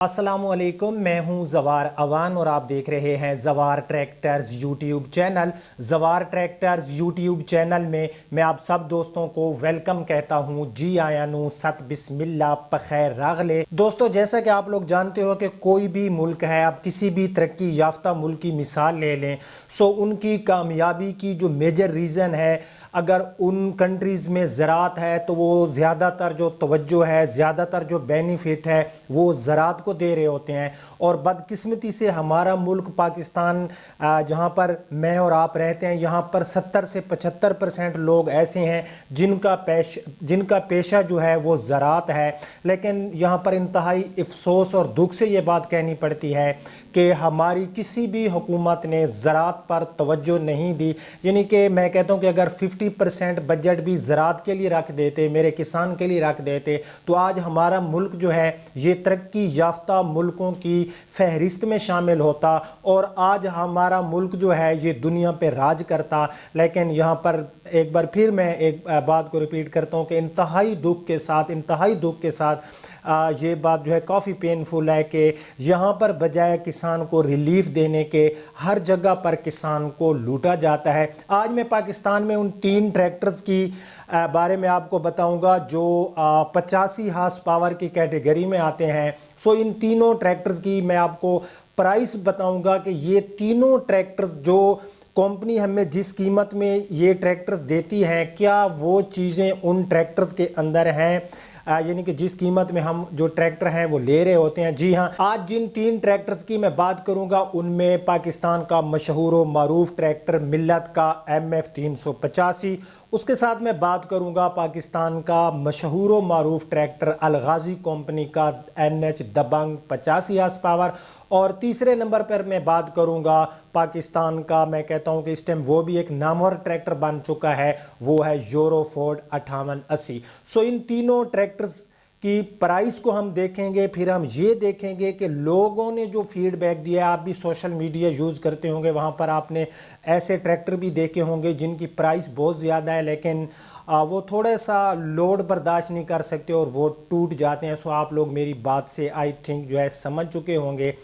अस्सलामुअलैकुम, मैं हूं जवार अवान और आप देख रहे हैं जवार ट्रैक्टर्स यूट्यूब चैनल। जवार ट्रैक्टर्स यूट्यूब चैनल में मैं आप सब दोस्तों को वेलकम कहता हूं। जी आया नू सत बिस्मिल्लाह पखैर रागले। दोस्तों, जैसा कि आप लोग जानते हो कि कोई भी मुल्क है, आप किसी भी तरक्की याफ्ता मुल्क की मिसाल ले लें, सो उनकी कामयाबी की जो मेजर रीज़न है, अगर उन कंट्रीज़ में ज़राअत है तो वो ज़्यादातर जो तवज्जो है, ज़्यादातर जो बेनिफिट है वो ज़राअत को दे रहे होते हैं। और बदकिस्मती से हमारा मुल्क पाकिस्तान, जहाँ पर मैं और आप रहते हैं, यहाँ पर 70 से 75% लोग ऐसे हैं जिनका पेशा जो है वो ज़राअत है। लेकिन यहाँ पर इंतहाई अफसोस और दुख से ये बात कहनी पड़ती है कि हमारी किसी भी हुकूमत ने ज़राअत पर तवज्जो नहीं दी। यानी कि मैं कहता हूँ कि अगर 50% बजट भी ज़राअत के लिए रख देते, मेरे किसान के लिए रख देते, तो आज हमारा मुल्क जो है ये तरक्की याफ्ता मुल्कों की फहरिस्त में शामिल होता और आज हमारा मुल्क जो है ये दुनिया पे राज करता। लेकिन यहाँ पर एक बार फिर मैं एक बात को रिपीट करता हूँ कि इंतहाई दुख के साथ ये बात जो है काफ़ी पेनफुल है कि यहाँ पर बजाय किसान को रिलीफ देने के हर जगह पर किसान को लूटा जाता है। आज मैं पाकिस्तान में उन 3 ट्रैक्टर्स की बारे में आपको बताऊंगा जो 85 हार्स पावर की कैटेगरी में आते हैं। सो इन तीनों ट्रैक्टर्स की मैं आपको प्राइस बताऊंगा कि ये तीनों ट्रैक्टर्स जो कंपनी हमें जिस कीमत में ये ट्रैक्टर्स देती हैं, क्या वो चीज़ें उन ट्रैक्टर्स के अंदर हैं, यानी कि जिस कीमत में हम जो ट्रैक्टर हैं वो ले रहे होते हैं। जी हाँ, आज जिन 3 ट्रैक्टर्स की मैं बात करूंगा उनमें पाकिस्तान का मशहूर व मारूफ ट्रैक्टर मिल्लत का MF 385, उसके साथ मैं बात करूंगा पाकिस्तान का मशहूर व मारूफ ट्रैक्टर अलगाजी कंपनी का NH दबंग 85 हार्स पावर, और तीसरे नंबर पर मैं बात करूंगा पाकिस्तान का, मैं कहता हूं कि इस टाइम वो भी एक नामवर ट्रैक्टर बन चुका है, वो है यूरोफोर्ड 5880। सो इन तीनों ट्रैक्टर्स की प्राइस को हम देखेंगे, फिर हम ये देखेंगे कि लोगों ने जो फीडबैक दिया है, आप भी सोशल मीडिया यूज़ करते होंगे, वहाँ पर आपने ऐसे ट्रैक्टर भी देखे होंगे जिनकी प्राइस बहुत ज़्यादा है लेकिन वो थोड़ा सा लोड बर्दाश्त नहीं कर सकते और वो टूट जाते हैं। सो आप लोग मेरी बात से आई थिंक जो है समझ चुके होंगे।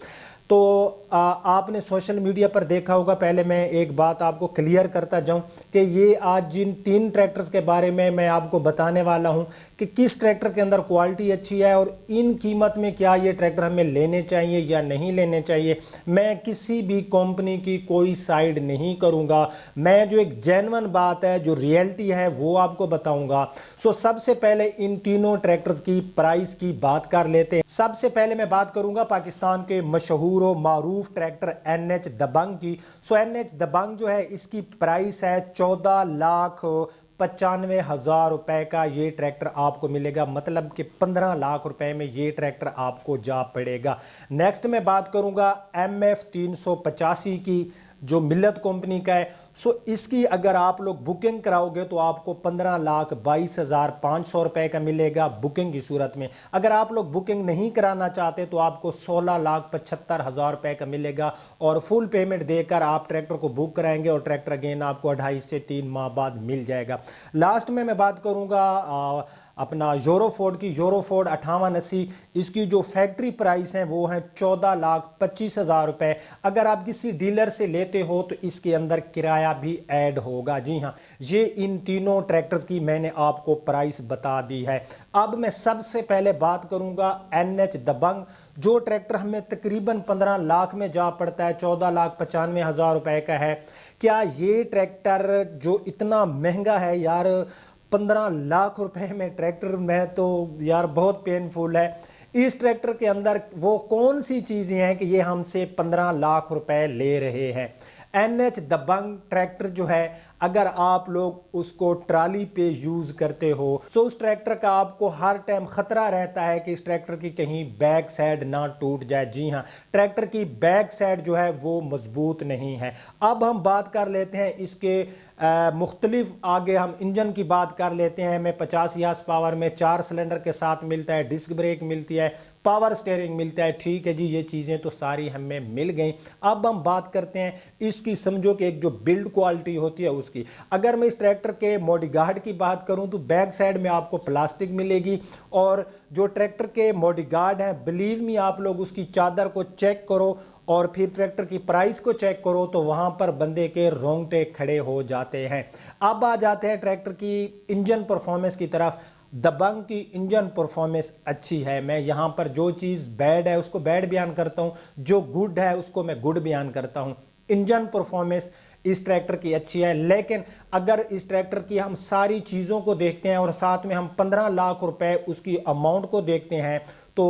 तो आपने सोशल मीडिया पर देखा होगा। पहले मैं एक बात आपको क्लियर करता जाऊं कि ये आज जिन 3 ट्रैक्टर्स के बारे में मैं आपको बताने वाला हूं कि किस ट्रैक्टर के अंदर क्वालिटी अच्छी है और इन कीमत में क्या ये ट्रैक्टर हमें लेने चाहिए या नहीं लेने चाहिए। मैं किसी भी कंपनी की कोई साइड नहीं करूंगा, मैं जो एक जेन्युइन बात है, जो रियलिटी है वो आपको बताऊंगा। सो सबसे पहले इन तीनों ट्रैक्टर्स की प्राइस की बात कर लेते हैं। सबसे पहले मैं बात करूंगा पाकिस्तान के मशहूर मारूफ ट्रैक्टर NH दबंग की। सो NH दबंग जो है इसकी प्राइस है 14,95,000 रुपए का ये ट्रैक्टर आपको मिलेगा, मतलब कि 15 लाख रुपए में ये ट्रैक्टर आपको जा पड़ेगा। नेक्स्ट मैं बात करूंगा MF 385 की जो मिल्लत कंपनी का है। सो इसकी अगर आप लोग बुकिंग कराओगे तो आपको 15,22,500 रुपए का मिलेगा बुकिंग की सूरत में। अगर आप लोग बुकिंग नहीं कराना चाहते तो आपको 16,75,000 रुपए का मिलेगा और फुल पेमेंट देकर आप ट्रैक्टर को बुक कराएंगे और ट्रैक्टर अगेन आपको 2.5 से 3 माह बाद मिल जाएगा। लास्ट में मैं बात करूंगा अपना यूरोफोर्ड की, यूरोफोर्ड 5880। इसकी जो फैक्ट्री प्राइस है वो है 14,25,000 रुपए। अगर आप किसी डीलर से लेते हो तो इसके अंदर किराया भी ऐड होगा। जी हाँ, ये इन तीनों ट्रैक्टर्स की मैंने आपको प्राइस बता दी है। अब मैं सबसे पहले बात करूंगा NH दबंग, जो ट्रैक्टर हमें तकरीबन 15 लाख में जा पड़ता है, 14,95,000 रुपए का है। क्या ये ट्रैक्टर जो इतना महंगा है यार, 15 लाख रुपए में ट्रैक्टर में, तो यार बहुत पेनफुल है। इस ट्रैक्टर के अंदर वो कौन सी चीज़ें हैं कि ये हमसे 15 लाख रुपए ले रहे हैं। NH दबंग ट्रैक्टर जो है, अगर आप लोग उसको ट्राली पे यूज़ करते हो तो उस ट्रैक्टर का आपको हर टाइम ख़तरा रहता है कि इस ट्रैक्टर की कहीं बैक साइड ना टूट जाए। जी हाँ, ट्रैक्टर की बैक साइड जो है वो मजबूत नहीं है। अब हम बात कर लेते हैं इसके मुख्तलिफ, आगे हम इंजन की बात कर लेते हैं। हमें 85 हार्स पावर में 4 सिलेंडर के साथ मिलता है, डिस्क ब्रेक मिलती है, पावर स्टीयरिंग मिलता है। ठीक है जी, ये चीज़ें तो सारी हमें मिल गई। अब हम बात करते हैं इसकी, समझो कि एक जो बिल्ड क्वालिटी होती है اس کی. اگر میں اس ٹریکٹر کے موڈی گارڈ کی بات کروں تو بیک سائڈ میں آپ کو پلاسٹک ملے گی, اور جو ٹریکٹر کے موڈی گارڈ ہیں بلیو می آپ لوگ اس کی چادر کو چیک کرو اور پھر ٹریکٹر کی پرائس کو چیک کرو تو وہاں پر بندے کے رونگٹے کھڑے ہو جاتے ہیں. اب آ جاتے ہیں ٹریکٹر کی انجن پرفارمنس کی طرف. دبنگ کی انجن پرفارمنس اچھی ہے. میں یہاں پر جو چیز بیڈ ہے اس کو بیڈ بیان کرتا ہوں, جو گڈ ہے اس کو میں گڈ بیان کرتا ہوں. انجن پرفارمنس اس ٹریکٹر کی اچھی ہے, لیکن اگر اس ٹریکٹر کی ہم ساری چیزوں کو دیکھتے ہیں اور ساتھ میں ہم 15 لاکھ روپے اس کی اماؤنٹ کو دیکھتے ہیں تو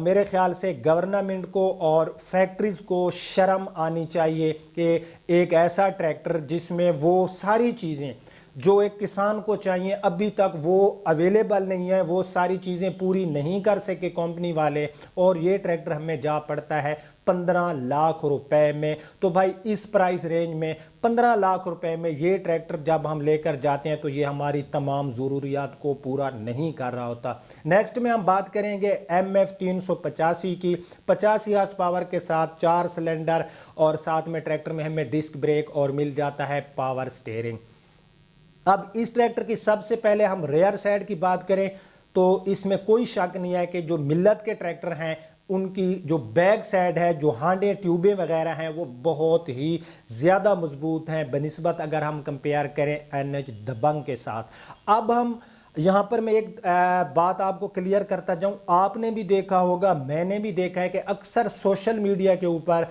میرے خیال سے گورنمنٹ کو اور فیکٹریز کو شرم آنی چاہیے کہ ایک ایسا ٹریکٹر جس میں وہ ساری چیزیں جو ایک کسان کو چاہیے ابھی تک وہ اویلیبل نہیں ہے, وہ ساری چیزیں پوری نہیں کر سکے کمپنی والے, اور یہ ٹریکٹر ہمیں جا پڑتا ہے 15 لاکھ روپے میں. تو بھائی اس پرائس رینج میں 15 لاکھ روپے میں یہ ٹریکٹر جب ہم لے کر جاتے ہیں تو یہ ہماری تمام ضروریات کو پورا نہیں کر رہا ہوتا. نیکسٹ میں ہم بات کریں گے MF 385 کی. 85 ہارس پاور کے ساتھ 4 سلنڈر, اور ساتھ میں ٹریکٹر میں ہمیں ڈسک بریک اور مل جاتا ہے پاور سٹیئرنگ. اب اس ٹریکٹر کی سب سے پہلے ہم ریئر سائڈ کی بات کریں تو اس میں کوئی شک نہیں ہے کہ جو ملت کے ٹریکٹر ہیں ان کی جو بیک سائڈ ہے, جو ہانڈے ٹیوبیں وغیرہ ہیں وہ بہت ہی زیادہ مضبوط ہیں بنسبت اگر ہم کمپیئر کریں NH دبنگ کے ساتھ. اب ہم یہاں پر میں ایک بات آپ کو کلیئر کرتا جاؤں. آپ نے بھی دیکھا ہوگا, میں نے بھی دیکھا ہے کہ اکثر سوشل میڈیا کے اوپر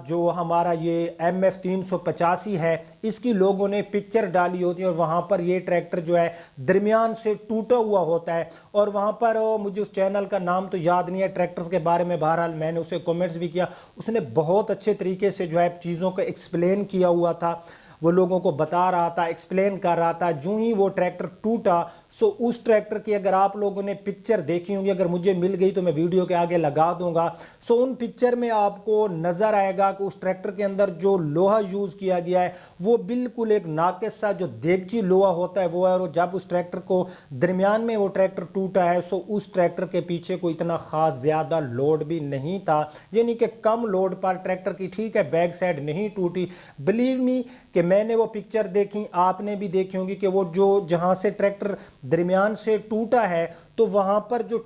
جو ہمارا یہ MF 385 ہے اس کی لوگوں نے پکچر ڈالی ہوتی ہے اور وہاں پر یہ ٹریکٹر جو ہے درمیان سے ٹوٹا ہوا ہوتا ہے, اور وہاں پر مجھے اس چینل کا نام تو یاد نہیں ہے ٹریکٹرز کے بارے میں, بہرحال میں نے اسے کومنٹس بھی کیا, اس نے بہت اچھے طریقے سے جو ہے چیزوں کو ایکسپلین کیا ہوا تھا, وہ لوگوں کو بتا رہا تھا, ایکسپلین کر رہا تھا. جو ہی وہ ٹریکٹر ٹوٹا سو اس ٹریکٹر کی اگر آپ لوگوں نے پکچر دیکھی ہوں گی, اگر مجھے مل گئی تو میں ویڈیو کے آگے لگا دوں گا, سو ان پکچر میں آپ کو نظر آئے گا کہ اس ٹریکٹر کے اندر جو لوہا یوز کیا گیا ہے وہ بالکل ایک ناقص سا جو دیگچی لوہا ہوتا ہے وہ ہے, اور جب اس ٹریکٹر کو درمیان میں وہ ٹریکٹر ٹوٹا ہے سو اس ٹریکٹر کے پیچھے کوئی اتنا خاص زیادہ لوڈ بھی نہیں تھا, یعنی کہ کم لوڈ پر ٹریکٹر کی ٹھیک ہے بیک سائڈ نہیں ٹوٹی. بلیو می کہ میں نے وہ پکچر دیکھی, آپ نے بھی دیکھی ہوں گی کہ وہ جو جہاں سے ٹریکٹر درمیان سے ٹوٹا ہے تو وہاں پر جو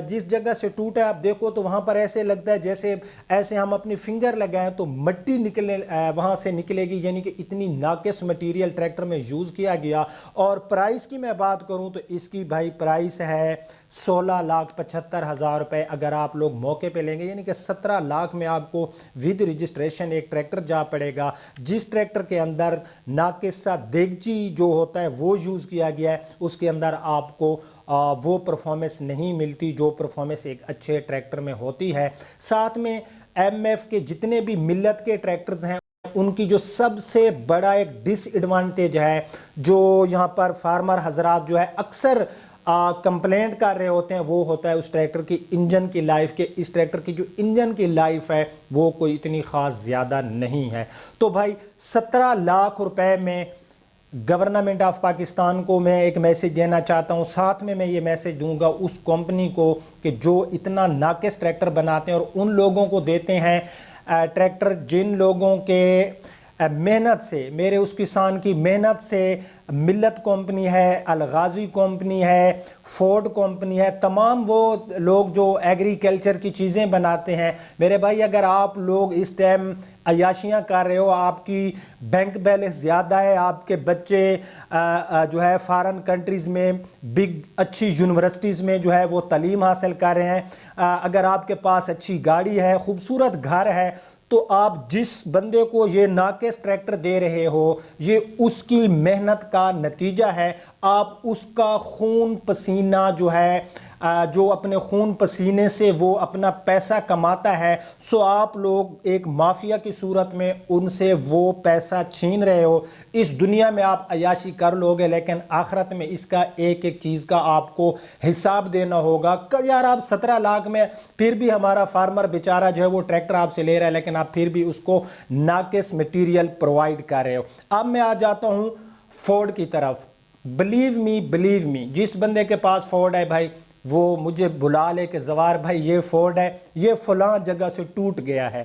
جس جگہ سے ٹوٹا ہے آپ دیکھو تو وہاں پر ایسے لگتا ہے جیسے ایسے ہم اپنی فنگر لگائیں تو مٹی نکلے وہاں سے نکلے گی, یعنی کہ اتنی ناقص مٹیریل ٹریکٹر میں یوز کیا گیا. اور پرائس کی میں بات کروں تو اس کی بھائی پرائس ہے 16,75,000 روپے. اگر آپ لوگ موقع پہ لیں گے یعنی کہ 17 لاکھ میں آپ کو ود رجسٹریشن ایک ٹریکٹر جا پڑے گا, جس ٹریکٹر کے اندر ناقص سا دیگچی جو ہوتا ہے وہ یوز کیا گیا ہے, اس کے اندر آپ کو وہ پرفارمنس نہیں ملتی جو پرفارمنس ایک اچھے ٹریکٹر میں ہوتی ہے. ساتھ میں MF کے جتنے بھی ملت کے ٹریکٹرز ہیں ان کی جو سب سے بڑا ایک ڈس ایڈوانٹیج ہے جو یہاں پر فارمر حضرات جو ہے اکثر کمپلینٹ کر رہے ہوتے ہیں وہ ہوتا ہے اس ٹریکٹر کی انجن کی لائف کے. اس ٹریکٹر کی جو انجن کی لائف ہے وہ کوئی اتنی خاص زیادہ نہیں ہے. تو بھائی 17 لاکھ روپے میں گورنمنٹ آف پاکستان کو میں ایک میسیج دینا چاہتا ہوں, ساتھ میں یہ میسیج دوں گا اس کمپنی کو کہ جو اتنا ناقص ٹریکٹر بناتے ہیں اور ان لوگوں کو دیتے ہیں ٹریکٹر جن لوگوں کے محنت سے, میرے اس کسان کی محنت سے ملت کمپنی ہے, الغازی کمپنی ہے, فورڈ کمپنی ہے, تمام وہ لوگ جو ایگریکلچر کی چیزیں بناتے ہیں. میرے بھائی اگر آپ لوگ اس ٹائم عیاشیاں کر رہے ہو, آپ کی بینک بیلنس زیادہ ہے, آپ کے بچے جو ہے فارن کنٹریز میں بگ اچھی یونیورسٹیز میں جو ہے وہ تعلیم حاصل کر رہے ہیں, اگر آپ کے پاس اچھی گاڑی ہے, خوبصورت گھر ہے, تو آپ جس بندے کو یہ ناقص ٹریکٹر دے رہے ہو یہ اس کی محنت کا نتیجہ ہے. آپ اس کا خون پسینہ جو ہے جو اپنے خون پسینے سے وہ اپنا پیسہ کماتا ہے, سو آپ لوگ ایک مافیا کی صورت میں ان سے وہ پیسہ چھین رہے ہو. اس دنیا میں آپ عیاشی کر لوگے لیکن آخرت میں اس کا ایک ایک چیز کا آپ کو حساب دینا ہوگا. یار آپ 17 لاکھ میں پھر بھی ہمارا فارمر بیچارہ جو ہے وہ ٹریکٹر آپ سے لے رہا ہے لیکن آپ پھر بھی اس کو ناقص مٹیریل پرووائڈ کر رہے ہو. اب میں آ جاتا ہوں فورڈ کی طرف. بلیو می جس بندے کے پاس فورڈ ہے بھائی وہ مجھے بلا لے کہ زوار بھائی یہ فورڈ ہے, یہ فلاں جگہ سے ٹوٹ گیا ہے,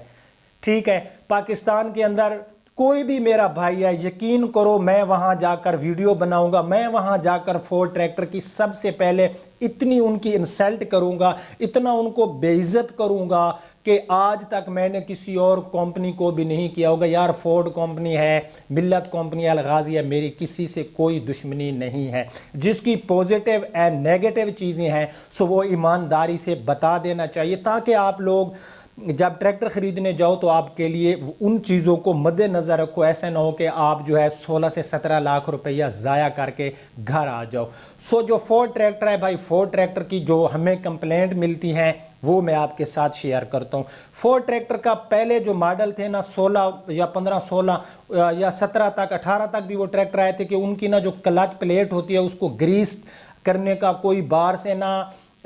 ٹھیک ہے, پاکستان کے اندر कोई भी मेरा भाई है, यकीन करो मैं वहां जाकर वीडियो बनाऊंगा, मैं वहां जाकर फोर्ड ट्रैक्टर की सबसे पहले इतनी उनकी इंसल्ट करूंगा, इतना उनको बेइज्जत करूंगा कि आज तक मैंने किसी और कंपनी को भी नहीं किया होगा। यार फोर्ड कंपनी है, मिल्लत कंपनी अल गाज़ी है, मेरी किसी से कोई दुश्मनी नहीं है। जिसकी पॉजिटिव एंड नेगेटिव चीज़ें हैं सो वो ईमानदारी से बता देना चाहिए, ताकि आप लोग जब ट्रैक्टर ख़रीदने जाओ तो आपके लिए उन चीज़ों को मद्देनज़र रखो। ऐसा ना हो कि आप जो है 16 से 17 लाख रुपया ज़ाया करके घर आ जाओ। सो जो फोर्ड ट्रैक्टर है भाई, फोर्ड ट्रैक्टर की जो हमें कंप्लेंट मिलती हैं वो मैं आपके साथ शेयर करता हूँ। फोर्ड ट्रैक्टर का पहले जो मॉडल थे ना 16 या 15, 16 या 17 तक, 18 तक भी वो ट्रैक्टर आए थे कि उनकी ना जो क्लच प्लेट होती है उसको ग्रीस करने का कोई बाहर से ना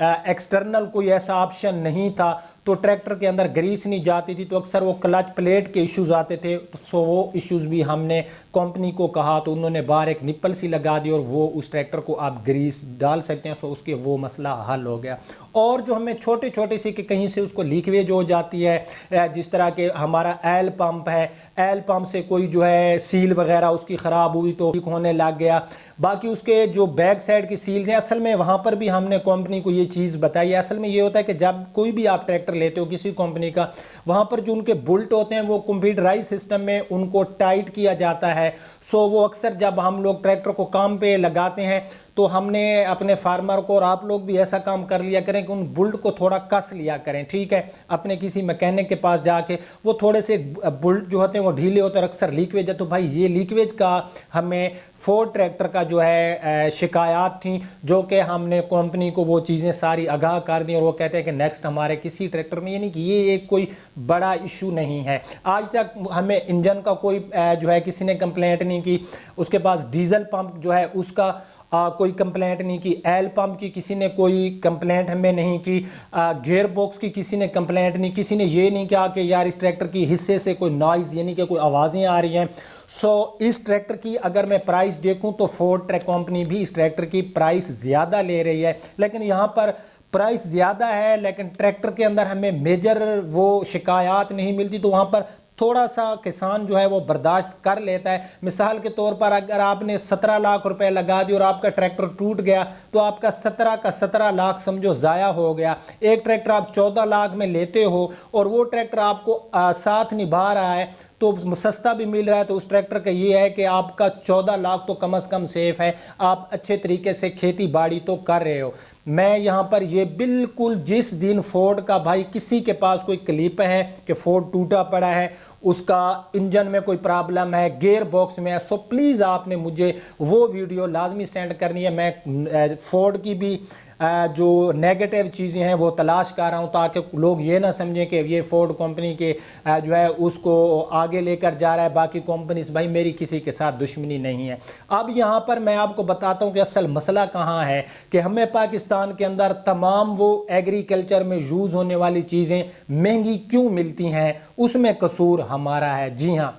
एक्सटर्नल कोई ऐसा ऑप्शन नहीं था, तो ट्रैक्टर के अंदर ग्रीस नहीं जाती थी, तो अक्सर वो क्लच प्लेट के इश्यूज आते थे। सो वो इश्यूज भी हमने कंपनी को कहा तो उन्होंने बाहर एक निप्पल सी लगा दी और वो उस ट्रैक्टर को आप ग्रीस डाल सकते हैं। सो उसके वो मसला हल हो गया। और जो हमें छोटे छोटे सी कि कहीं से उसको लीकेज हो जाती है, जिस तरह के हमारा एल पंप है, एल पंप से कोई जो है सील वगैरह उसकी ख़राब हुई तो ठीक होने लग गया। बाकी उसके जो बैक साइड की सील्स हैं, असल में वहाँ पर भी हमने कंपनी को ये चीज़ बताई है। असल में ये होता है कि जब कोई भी आप ट्रैक्टर लेते हो किसी कंपनी का, वहाँ पर जो उनके बुल्ट होते हैं वो कंप्यूटराइज सिस्टम में उनको टाइट किया जाता है। सो वो अक्सर जब हम लोग ट्रैक्टर को काम पे लगाते हैं तो हमने अपने फार्मर को और आप लोग भी ऐसा काम कर लिया करें कि उन बुल्ट को थोड़ा कस लिया करें, ठीक है। अपने किसी मैकेनिक के पास जाके वो थोड़े से बुल्ट जो होते हैं वो ढीले होते हैं, अक्सर लीकेज है। तो भाई ये लीकेज का हमें फोर्ड ट्रैक्टर का जो है शिकायत थी, जो कि हमने कंपनी को वो चीज़ें सारी आगाह कर दी और वो कहते हैं कि नेक्स्ट हमारे किसी ट्रैक्टर में, यानी कि ये एक कोई बड़ा इशू नहीं है। आज तक हमें इंजन का कोई जो है किसी ने कंप्लेंट नहीं की, उसके पास डीजल पंप जो है उसका कोई कंप्लेंट नहीं की, एल पंप की किसी ने कोई कंप्लेंट हमें नहीं की, गियर बॉक्स की किसी ने कंप्लेंट नहीं, किसी ने ये नहीं कहा कि यार इस ट्रैक्टर की हिस्से से कोई नॉइज़ यानी कि कोई आवाज़ें आ रही हैं। सो इस ट्रैक्टर की अगर मैं प्राइस देखूं तो फोर्ड ट्रैक कंपनी भी इस ट्रैक्टर की प्राइस ज़्यादा ले रही है, लेकिन यहाँ पर प्राइस ज़्यादा है लेकिन ट्रैक्टर के अंदर हमें मेजर वो शिकायत नहीं मिलती, तो वहाँ पर थोड़ा सा किसान जो है वो बर्दाश्त कर लेता है। मिसाल के तौर पर अगर आपने 17 लाख रुपए लगा दिए और आपका ट्रैक्टर टूट गया तो आपका 17 का 17 लाख समझो ज़ाया हो गया। एक ट्रैक्टर आप 14 लाख में लेते हो और वो ट्रैक्टर आपको साथ निभा रहा है तो सस्ता भी मिल रहा है, तो उस ट्रैक्टर का ये है कि आपका 14 लाख तो कम से कम सेफ है, आप अच्छे तरीके से खेती बाड़ी तो कर रहे हो। मैं यहाँ पर ये बिल्कुल जिस दिन फोर्ड का भाई किसी के पास कोई क्लिप है कि फोर्ड टूटा पड़ा है, उसका इंजन में कोई प्रॉब्लम है, गियर बॉक्स में है, सो प्लीज़ आपने मुझे वो वीडियो लाजमी सेंड करनी है। मैं फोर्ड की भी जो नेगेटिव चीज़ें हैं वो तलाश कर रहा हूँ, ताकि लोग ये ना समझें कि ये फोर्ड कंपनी के जो है उसको आगे लेकर जा रहा है, बाकी कंपनीज। भाई मेरी किसी के साथ दुश्मनी नहीं है। अब यहाँ पर मैं आपको बताता हूँ कि असल मसला कहाँ है, कि हमें पाकिस्तान के अंदर तमाम वो एग्रीकल्चर में यूज़ होने वाली चीज़ें महंगी क्यों मिलती हैं, उसमें कसूर हमारा है। जी हाँ,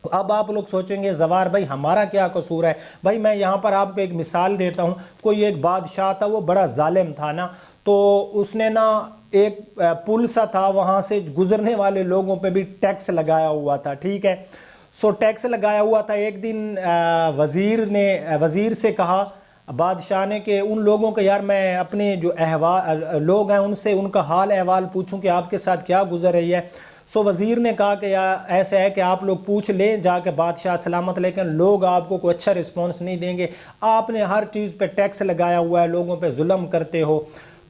अब आप लोग सोचेंगे ज़वार भाई हमारा क्या कसूर है। भाई मैं यहाँ पर आपको एक मिसाल देता हूँ। कोई एक बादशाह था, वो बड़ा जालिम था ना, तो उसने ना एक पुल सा था, वहाँ से गुजरने वाले लोगों पे भी टैक्स लगाया हुआ था, ठीक है। सो टैक्स लगाया हुआ था। एक दिन वज़ीर से कहा बादशाह ने कि उन लोगों को, यार मैं अपने जो लोग हैं उनसे उनका हाल अहवाल पूछूं कि आपके साथ क्या गुजर रही है। सो वज़ीर ने कहा कि यार ऐसा है कि आप लोग पूछ लें जाके बादशाह सलामत, लेकिन लोग आपको कोई अच्छा रिस्पॉन्स नहीं देंगे, आपने हर चीज़ पे टैक्स लगाया हुआ है, लोगों पे जुल्म करते हो।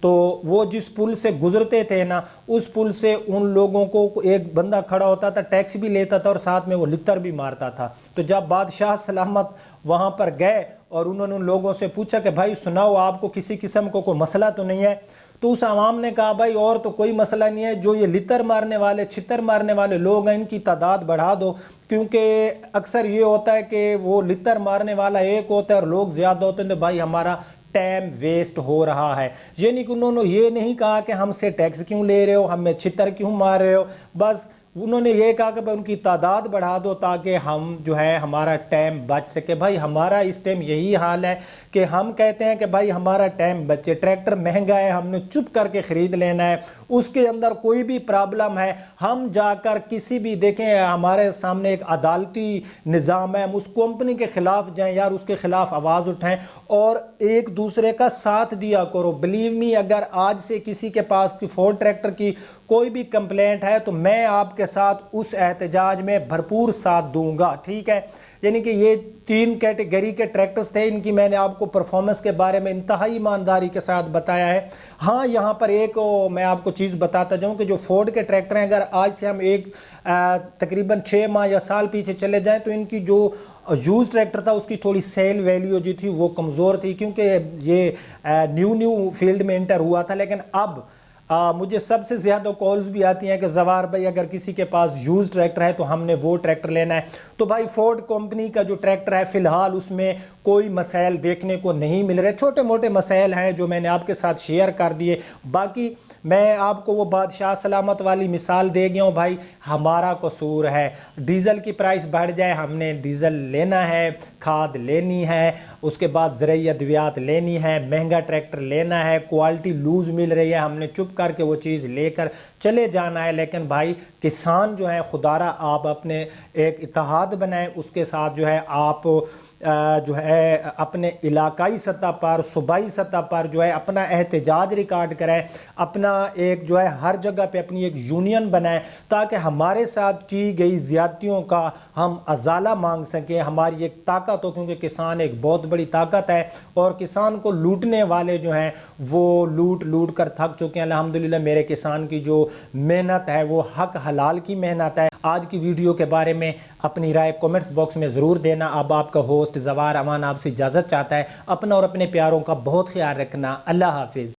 तो वो जिस पुल से गुजरते थे ना, उस पुल से उन लोगों को एक बंदा खड़ा होता था, टैक्स भी लेता था और साथ में वो लित्तर भी मारता था। तो जब बादशाह सलामत वहाँ पर गए और उन्होंने उन लोगों से पूछा कि भाई सुनाओ, आपको किसी किस्म को कोई मसला तो नहीं है, तो उस आवाम ने कहा भाई और तो कोई मसला नहीं है, जो ये लितर मारने वाले छितर मारने वाले लोग हैं इनकी तादाद बढ़ा दो, क्योंकि अक्सर ये होता है कि वो लितर मारने वाला एक होता है और लोग ज़्यादा होते हैं, तो भाई हमारा टाइम वेस्ट हो रहा है। यानी कि उन्होंने ये नहीं कहा कि हमसे टैक्स क्यों ले रहे हो, हमें छितर क्यों मार रहे हो, बस انہوں نے یہ کہا کہ ان کی تعداد بڑھا دو تاکہ ہم جو ہے ہمارا ٹائم بچ سکے۔ بھائی ہمارا اس ٹائم یہی حال ہے کہ ہم کہتے ہیں کہ بھائی ہمارا ٹائم بچے، ٹریکٹر مہنگا ہے، ہم نے چپ کر کے خرید لینا ہے، اس کے اندر کوئی بھی پرابلم ہے ہم جا کر کسی بھی، دیکھیں ہمارے سامنے ایک عدالتی نظام ہے، ہم اس کمپنی کے خلاف جائیں یار، اس کے خلاف آواز اٹھائیں اور ایک دوسرے کا ساتھ دیا کرو۔ بلیو می، اگر آج سے کسی کے پاس کی فورڈ ٹریکٹر کی کوئی بھی کمپلینٹ ہے تو میں آپ کے ساتھ اس احتجاج میں بھرپور ساتھ دوں گا، ٹھیک ہے۔ یعنی کہ یہ 3 کیٹیگری کے ٹریکٹرز تھے، ان کی میں نے آپ کو پرفارمنس کے بارے میں انتہائی ایمانداری کے ساتھ بتایا ہے۔ ہاں یہاں پر ایک میں آپ کو چیز بتاتا جاؤں کہ جو فورڈ کے ٹریکٹر ہیں، اگر آج سے ہم تقریباً 6 ماہ یا سال پیچھے چلے جائیں تو ان کی جو یوز ٹریکٹر تھا اس کی تھوڑی سیل ویلیو جو تھی وہ کمزور تھی، کیونکہ یہ نیو فیلڈ میں انٹر ہوا تھا۔ لیکن اب مجھے سب سے زیادہ کالز بھی آتی ہیں کہ زوار بھائی اگر کسی کے پاس یوز ٹریکٹر ہے تو ہم نے وہ ٹریکٹر لینا ہے۔ تو بھائی فورڈ کمپنی کا جو ٹریکٹر ہے فی الحال اس میں کوئی مسائل دیکھنے کو نہیں مل رہے، چھوٹے موٹے مسائل ہیں جو میں نے آپ کے ساتھ شیئر کر دیے۔ باقی میں آپ کو وہ بادشاہ سلامت والی مثال دے گیا ہوں، بھائی ہمارا قصور ہے، ڈیزل کی پرائس بڑھ جائے، ہم نے ڈیزل لینا ہے، کھاد لینی ہے، اس کے بعد زرعی ادویات لینی ہے، مہنگا ٹریکٹر لینا ہے، کوالٹی لوز مل رہی ہے، ہم نے چپ کر کے وہ چیز لے کر چلے جانا ہے۔ لیکن بھائی کسان جو ہے، خدارہ آپ اپنے ایک اتحاد بنائیں، اس کے ساتھ جو ہے آپ جو ہے اپنے علاقائی سطح پر، صوبائی سطح پر جو ہے اپنا احتجاج ریکارڈ کریں، اپنا ایک جو ہے ہر جگہ پہ اپنی ایک یونین بنائیں تاکہ ہمارے ساتھ کی گئی زیادتیوں کا ہم ازالہ مانگ سکیں، ہماری ایک طاقت ہو، کیونکہ کسان ایک بہت بڑی طاقت ہے اور کسان کو لوٹنے والے جو ہیں وہ لوٹ کر تھک چکے ہیں۔ الحمدللہ میرے کسان کی جو محنت ہے وہ حق حلال کی محنت ہے۔ آج کی ویڈیو کے بارے میں اپنی رائے کومنٹس باکس میں ضرور دینا۔ اب آپ کا ہوسٹ زوار امان آپ سے اجازت چاہتا ہے، اپنا اور اپنے پیاروں کا بہت خیال رکھنا۔ اللہ حافظ۔